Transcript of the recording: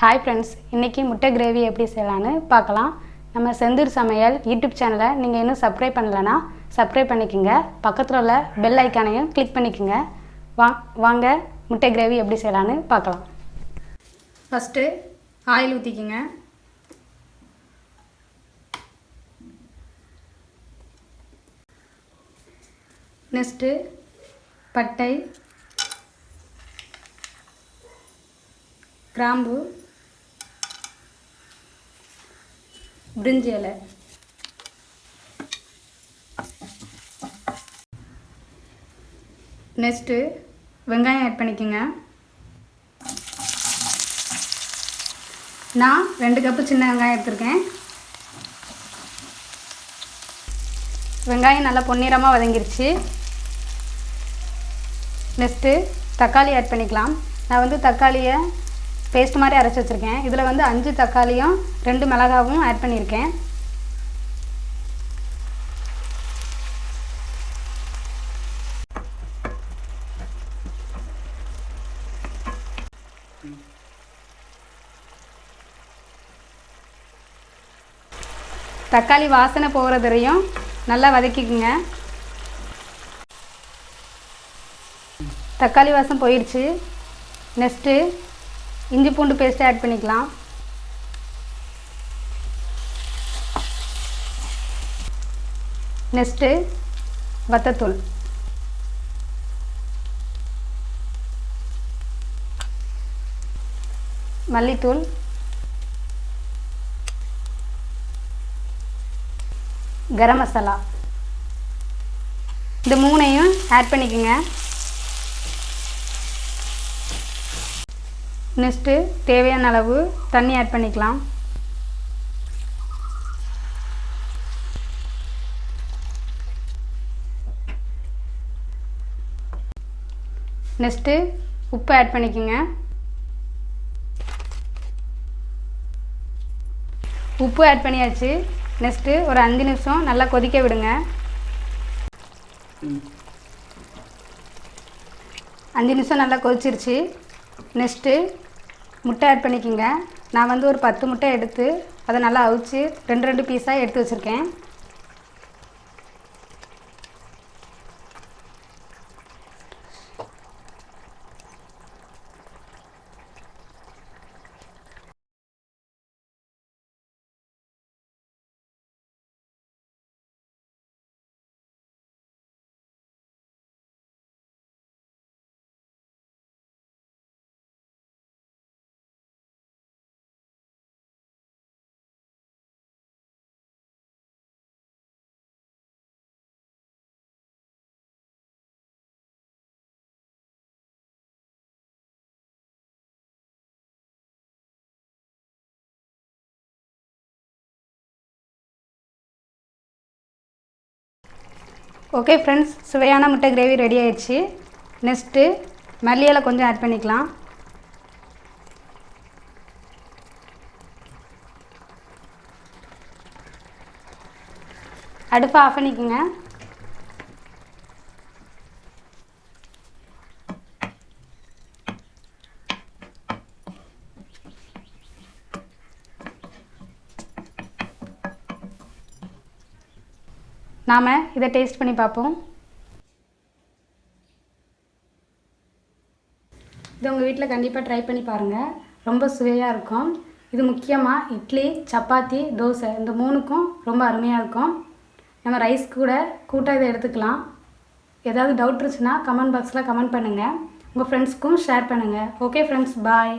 Hi friends, இன்றைக்கி முட்டை gravy எப்படி செய்யலான்னு பார்க்கலாம். நம்ம செந்தூர் சமையல் யூடியூப் சேனலை நீங்கள் இன்னும் சப்ஸ்கிரைப் பண்ணலைன்னா சப்ஸ்கிரைப் பண்ணிக்கோங்க. பக்கத்தில் உள்ள பெல் ஐக்கானையும் கிளிக் பண்ணிக்கோங்க. வாங்க முட்டை கிரேவி எப்படி செய்யலான்னு பார்க்கலாம். First oil ஊற்றிக்கிங்க. நெக்ஸ்ட்டு பட்டை, கிராம்பு, பிரிஞ்சி இலை, நெக்ஸ்ட்டு வெங்காயம் ஆட் பண்ணிக்கோங்க. நான் 2 கப்பு சின்ன வெங்காயம் எடுத்திருக்கேன். வெங்காயம் நல்லா பொன்னிறமாக வதங்கிருச்சு. நெக்ஸ்ட்டு தக்காளி ஆட் பண்ணிக்கலாம். நான் தக்காளியை பேஸ்ட் மாதிரி அரைச்சி வச்சுருக்கேன். இதில் 5 தக்காளியும் 2 மிளகாவும் ஆட் பண்ணியிருக்கேன். தக்காளி வாசனை போகிறது வரையும் நல்லா வதக்கிக்குங்க. தக்காளி வாசம் போயிடுச்சு. நெக்ஸ்ட்டு இஞ்சி பூண்டு பேஸ்ட்டு ஆட் பண்ணிக்கலாம். நெக்ஸ்ட்டு வத்தத்தூள், மல்லித்தூள், கரம் மசாலா, இந்த 3ஐயும் ஆட் பண்ணிக்கோங்க. நெக்ஸ்ட்டு தேவையான அளவு தண்ணி ஆட் பண்ணிக்கலாம். நெக்ஸ்ட்டு உப்பு ஆட் பண்ணிக்கோங்க. உப்பு ஆட் பண்ணியாச்சு. நெக்ஸ்ட்டு ஒரு 5 நிமிஷம் நல்லா கொதிக்க விடுங்க. 5 நிமிஷம் நல்லா கொதிச்சிருச்சு. நெக்ஸ்ட்டு முட்டை ஆட் பண்ணிக்கோங்க. நான் ஒரு 10 முட்டை எடுத்து அதை நல்லா அவிச்சு 2 பீஸாக எடுத்து வச்சுருக்கேன். ஓகே ஃப்ரெண்ட்ஸ், சுவையான முட்டை கிரேவி ரெடி ஆயிடுச்சு. நெக்ஸ்ட்டு மல்லி இலை கொஞ்சம் ஆட் பண்ணிக்கலாம். அடுப்பை ஆஃப் பண்ணிக்கோங்க. நாம் இதை டேஸ்ட் பண்ணி பார்ப்போம். இது உங்கள் வீட்டில் கண்டிப்பாக ட்ரை பண்ணி பாருங்கள். ரொம்ப சுவையாக இருக்கும். இது முக்கியமாக இட்லி, சப்பாத்தி, தோசை இந்த 3க்கும் ரொம்ப அருமையாக இருக்கும். நம்ம ரைஸ் கூட கூட்டாக இதை எடுத்துக்கலாம். ஏதாவது டவுட் இருந்துச்சுன்னா கமெண்ட் பாக்ஸில் கமெண்ட் பண்ணுங்கள். உங்கள் ஃப்ரெண்ட்ஸ்க்கும் ஷேர் பண்ணுங்கள். ஓகே ஃப்ரெண்ட்ஸ், பாய்.